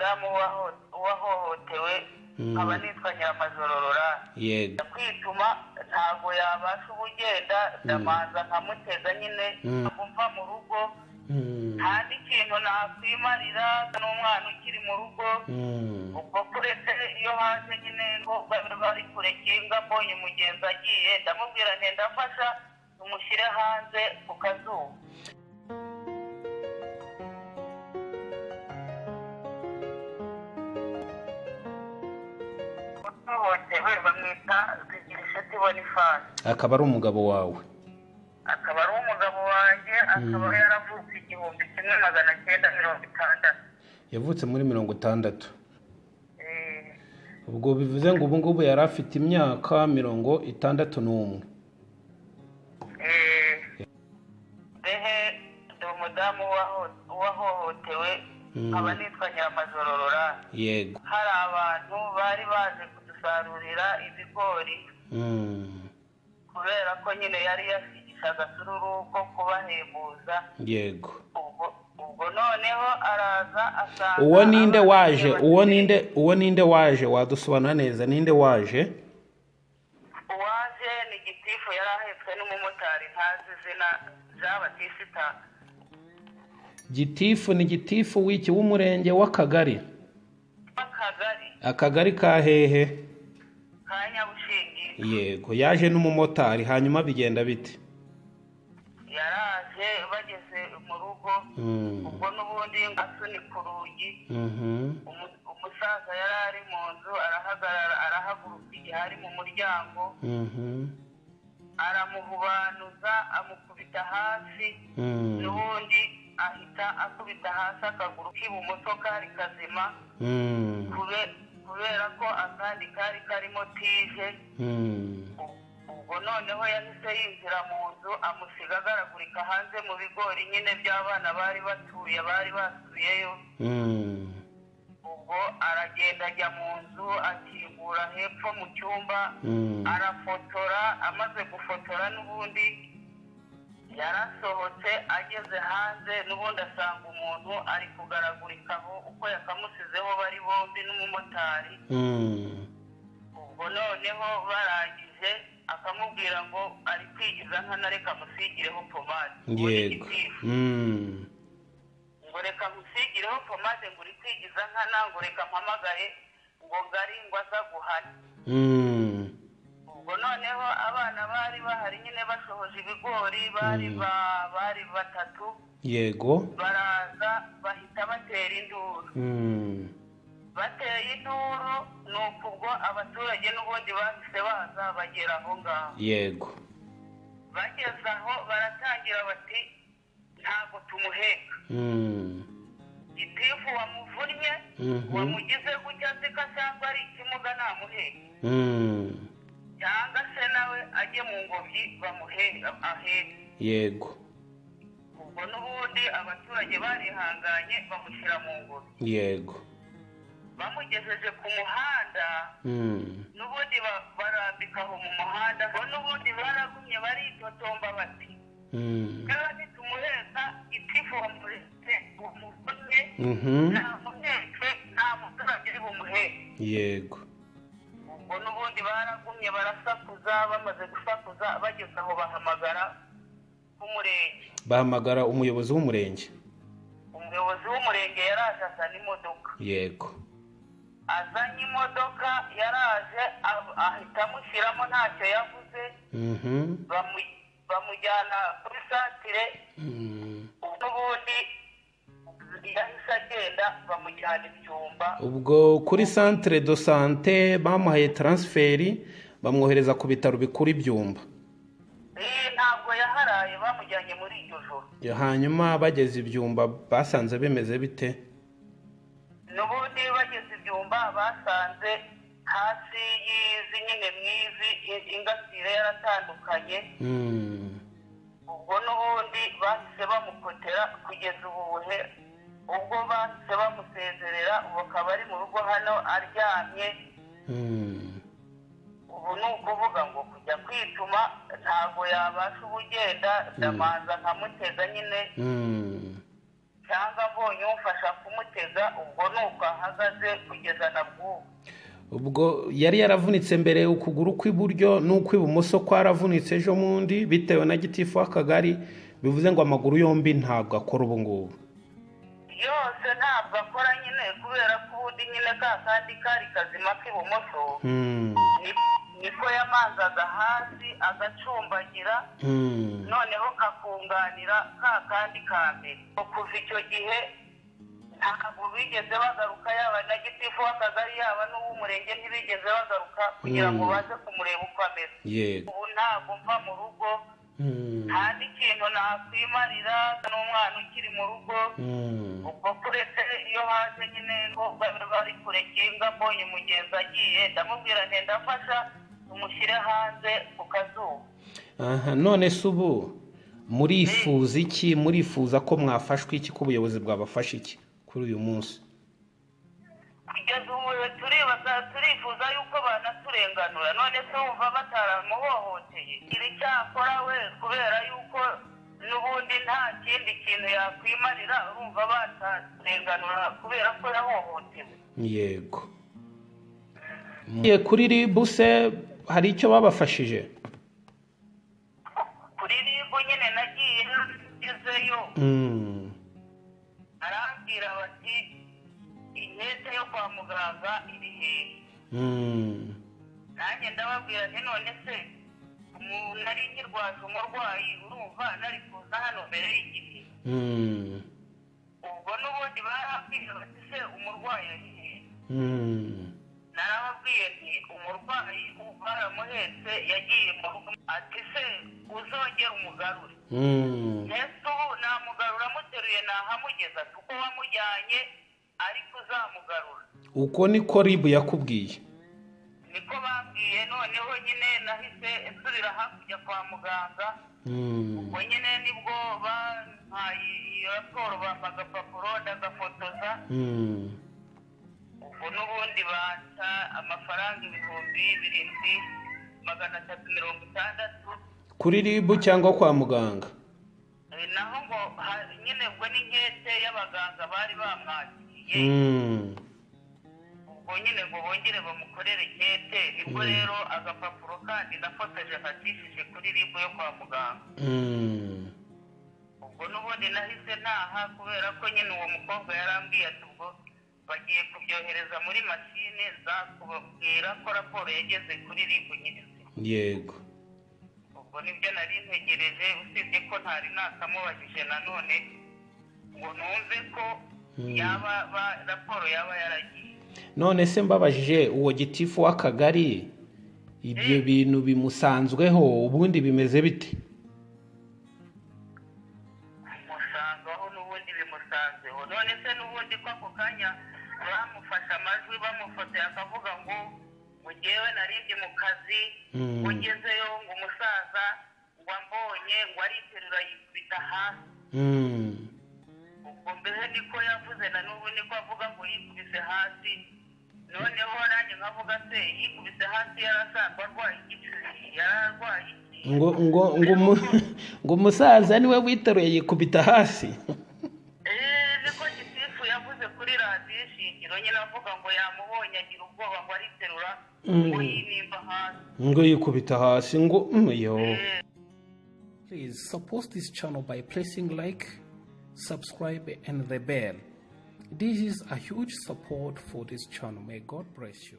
umudamu wahohotewe nkaba nitwa Nyiramajororora. Yego. Kwituma ntago yabasha ubugenda ndamanza nkamuteza nyine kumva mu rugo. Kandi ikintu nakwimarira n'umwana ukiri mu rugo. Ubwo kuretse iyo haje nyine ngo bari kurekinga mbonye umugenzi agiye ndamubwira nti ndafasha umushyire hanze ku kazuba. Wahohotewe bamwita Boniface. Akaba ari umugabo wawe? Akaba ari umugabo wanjye, akaba yaravutse 1960. Yavutse muri 60. Ubwo bivuze ngo ubu ngubu yari afite imyaka 61. Ndi umudamu wahohotewe nkaba nitwa Nyabushingitwa. Yego. Hari abantu bari baje kudusarurira ibigori kubera ko nyine yari yasigishaga sururu ko kubahembuza. Yego. Ubwo noneho araza asanga uwo ninde waje wadusobanura neza ninde waje? Uwaje ni gitifu yari ahetswe n'umumotari ntazi izina ry'abatisita. Gitifu ni gitifu w'iki w'umurenge w'Akagali? Akagari ka hehe? Ka Nyabushingitwa. Yego. Yaje n'umumotari hanyuma bigenda bite? Yaraje bageze mu rugo ubwo n'ubundi asunika urugi. Umusaza yari ari mu nzu arahaguruka igihe ari mu muryango. Aramuhubanuza amukubita hasi n'ubundi ahita akubita hasi akaguru k'ibumoso kari kazima kubera ko akandi kari karimo tije. Ubwo noneho yahise yinjira mu nzu amusiga agaragurika hanze mu bigori nyine by'abana bari basubiyeyo. Ubwo aragenda ajya mu nzu akingura hepfo mu cyumba arafotora. Amaze gufotora n'ubundi yarasohotse ageze hanze n'ubundi asanga umuntu ari kugaragurikaho uko yakamusizeho bari bombi n'umumotari. Ubwo noneho barangije akamubwira ngo ari kwigiza nkana reka musigireho pomade. Yego. Ngo reka musigireho pomade ngo uri kwigiza nkana ngo reka mpamagare ngo ngari ngo aza guhana. Ubwo noneho abana bari bahari nyine bashohoje ibigori bari 3. Yego. Baraza bahita batera induru. Bateye induru nuko ubwo abaturage n'ubundi bahise baza bagera aho ngaho. Yego. Bageze aho baratangira bati ntabwo tumuheka. Gitifu wamuvunye wamugize gutya se kasanga ari ikimuga namuheka. Cyangwa se nawe ajye mu ngobyi bamuheka aheka. Yego. Ubwo n'ubundi abaturage barihanganye bamushyira mu ngobyi. Yego. Bamugejeje ku muhanda n'ubundi barambikaho mu muhanda n'ubundi baragumye baritotomba bati kandi tumuheka gitifu wamuretse umuvunye namuheke nta muturage uri bumuheke. Yego. Ubwo n'ubundi baragumye barasakuza. Bamaze gusakuza bageze aho bahamagara umurenge. Bahamagara umuyobozi w'umurenge. Umuyobozi w'umurenge yaraje azana imodoka. Yego. Azanye imodoka yaraje ahita amushyiramo ntacyo yavuze. Bamujyana kuri santire. Ubundi yahise agenda bamujyana ibyumba. Ubwo kuri centre de santé bamuhaye transferi bamwohereza ku bitaro bikuru ibyumba. Ntabwo yaharaye bamujyanye muri iryo joro. Hanyuma bageze ibyumba basanze bimeze bite? N'ubundi bageze ibyumba basanze hasi y'izi nyine mwizi ingasire yaratandukanye. Ubwo n'ubundi bahise bamukotera kugeza ubuhe. Ubwo bahise bamusezerera ubu akaba ari mu rugo hano aryamye. Ubu ni ukuvuga ngo kujya kwituma ntabwo yabasha ubugenda ndamanza nkamuteza nyine cyangwa mbonye umfasha kumutega, ubwo nuko ahagaze kugeza na bw'ubu. ubwo yari yaravunitse mbere ukuguru kw'iburyo n'ukw'ibumoso kwaravunitse ejo mundi bitewe na gitifu w'akagari, bivuze ngo amaguru yombi ntabwo akora ubu ngubu. Yose ntabwo akora nyine kubera ko ubundi nyine ka kandi kari kazima k'ibumoso niko yamanzaga hasi agacumbagira, noneho kakunganira ka kandi ka mbere. Kuva icyo gihe ntabwo bigeze bagaruka, yaba na gitifu w'akagari yaba n'uw'umurenge ntibigeze bagaruka kugira ngo baze kumureba uko ameze. Ubu ntabwo mva mu rugo, nta n'ikintu nakwimarira n'umwana ukiri mu rugo. Ubwo kuretse iyo haje nyine ko bari kure kinga mbonye umugenzi agiye ndamubwira nti ndafasha tumushyire hanze ku kazuba. None se ubu murifuza iki? Murifuza ko mwafashwa iki? ko ubuyobozi bwabafasha iki kuri uyu munsi? Kugeza ubu turifuza yuko banaturenganura, none se wumva bataramuhohoteye iri cyakora we kubera yuko n'ubundi nta kindi kintu yakwimarira, urumva batarenganura kubera ko yahohotewe. Yego. Kuri ribu se hari icyo babafashije? Kuri ribu nyine nagiye ngezeyo arambwira bati inkete yo kwa muganga iri hehe. Nanjye ndababwira nti none se nari nkirwaje umurwayi, urumva nari kuza hano mbere y'igihe. Ubwo n'ubundi barambwira bati se umurwayi ari hehe. Narababwiye nti umurwayi baramuhetse yagiye mu rugo. Ati se uzongera umugarure. Ese ubu namugarura amuteruye nahamugeza kuko wamujyanye ariko uzamugarura. Uko niko ribu yakubwiye? Niko bambwiye. Noneho nyine nahise nsubira hakurya kwa muganga. Ubwo nyine nibwo bampaye raporo, bampa agapapuro ndagafotoza. Ubwo n'ubundi banca amafaranga 7,360 kuri ribu cyangwa kwa muganga? Naho ngo nyine ubwo n'inkete y'abaganga bari bamwakiriye. Ubwo nyine ngo bongere bamukorere inkete, nibwo rero agapapuro kandi nafotoje nkatishije kuri ribu yo kwa muganga. Ubwo n'ubundi nahise ntaha kubera ko nyine uwo mukobwa yarambwiye ati ubwo bagiye kubyohereza muri mashine zakubabwira ko raporo yageze kuri ribu nyine. Yego. Ubwo nibyo nari ntegereje, usibye ko ntari nakamubajije nanone ngo numve ko yaba raporo yaba yaragiye. None se mbabajije uwo gitifu w'akagari ibyo bintu bimusanzweho ubundi bimeze bite? Musangaho n'ubundi bimusanzeho. None se n'ubundi ko ako kanya bamufashe amajwi bamufotoye akavuga ngo ngewe narindi mu kazi, ugezeyo ngo umusaza ngo ambonye ngo ariterura yikubita hasi. Ubwo mbere niko yavuze na n'ubu niko avuga ngo yikubise hasi. Noneho nanjye nkavuga se yikubise hasi yarasanzwe arwaye igicuri, yararwaye iki? ngo umusaza niwe witeruye yikubita hasi? Niko gitifu yavuze kuri radiyo Ishingiro, nyine avuga ngo yamubonye agira ubwoba ngo ariterura ngo yinimba hasi, ngo yikubita hasi ngo yo. Please support this channel by pressing like, subscribe and the bell. This is a huge support for this channel. May God bless you.